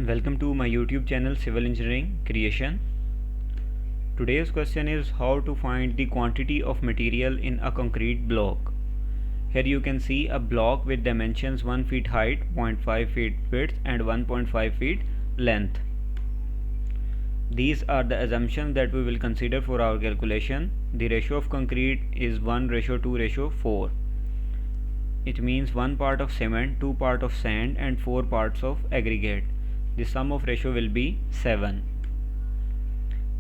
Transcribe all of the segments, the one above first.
Welcome to my YouTube channel Civil Engineering Creation. Today's question is how to find the quantity of material in a concrete block. Here you can see a block with dimensions 1 feet height, 0.5 feet width and 1.5 feet length. These are the assumptions that we will consider for our calculation. The ratio of concrete is 1:2:4. It means 1 part of cement, 2 part of sand and 4 parts of aggregate. The sum of ratio will be 7.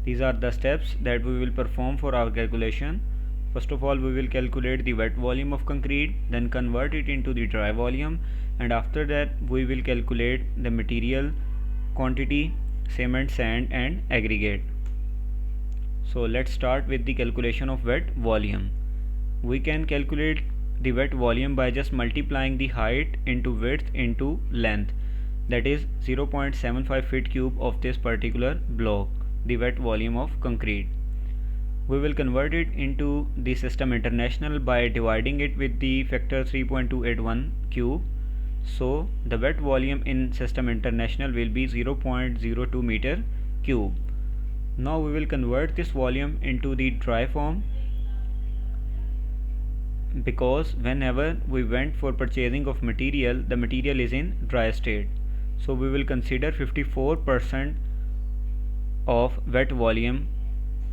These are the steps that we will perform for our calculation. First of all, we will calculate the wet volume of concrete, then convert it into the dry volume, and after that we will calculate the material quantity, cement, sand and aggregate. So let's start with the calculation of wet volume. We can calculate the wet volume by just multiplying the height into width into length, that is 0.75 feet cube of this particular block, the wet volume of concrete. We will convert it into the system international by dividing it with the factor 3.281 cube. So the wet volume in system international will be 0.02 meter cube. Now we will convert this volume into the dry form, because whenever we went for purchasing of material, the material is in dry state. So we will consider 54% of wet volume,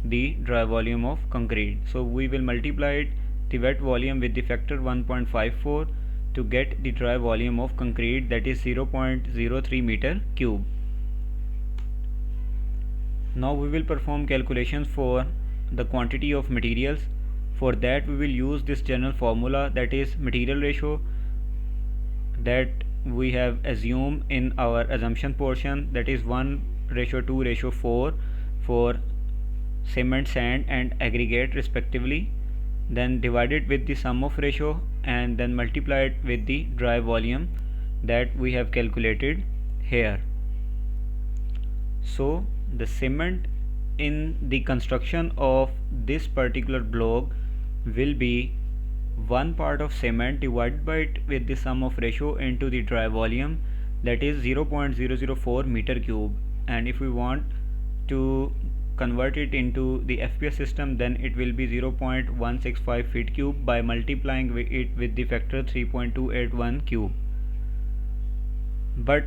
the dry volume of concrete. So we will multiply the wet volume with the factor 1.54 to get the dry volume of concrete, that is 0.03 meter cube. Now we will perform calculations for the quantity of materials. For that we will use this general formula, that is material ratio, that we have assumed in our assumption portion, that is 1:2:4 for cement, sand and aggregate respectively, then divide it with the sum of ratio and then multiply it with the dry volume that we have calculated here. So the cement in the construction of this particular block will be 1 part of cement divided by it with the sum of ratio into the dry volume, that is 0.004 meter cube. And if we want to convert it into the FPS system, then it will be 0.165 feet cube by multiplying it with the factor 3.281 cube. But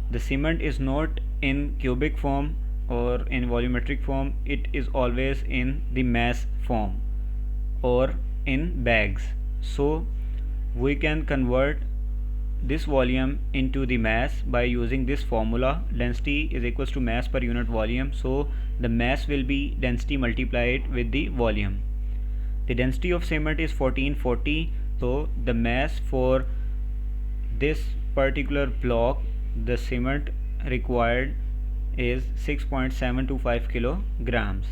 the cement is not in cubic form or in volumetric form, it is always in the mass form or in bags. So we can convert this volume into the mass by using this formula, density is equals to mass per unit volume. So the mass will be density multiplied with the volume. The density of cement is 1440, so the mass for this particular block, the cement required is 6.725 kilograms.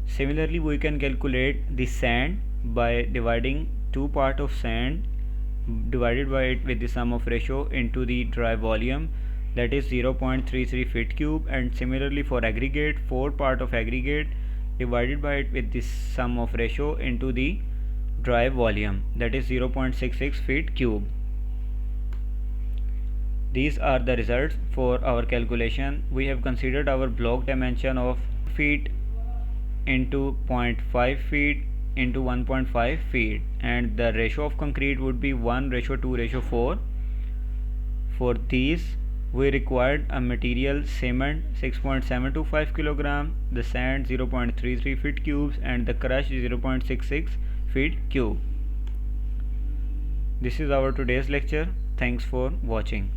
Similarly, we can calculate the sand by dividing 2 part of sand divided by it with the sum of ratio into the dry volume, that is 0.33 feet cube. And similarly for aggregate, 4 part of aggregate divided by it with the sum of ratio into the dry volume, that is 0.66 feet cube. These are the results for our calculation. We have considered our block dimension of feet into 0.5 feet into 1.5 feet, and the ratio of concrete would be 1:2:4. For these we required a material cement 6.725 kilogram, the sand 0.33 feet cubes and the crush 0.66 feet cube. This is our today's lecture. Thanks for watching.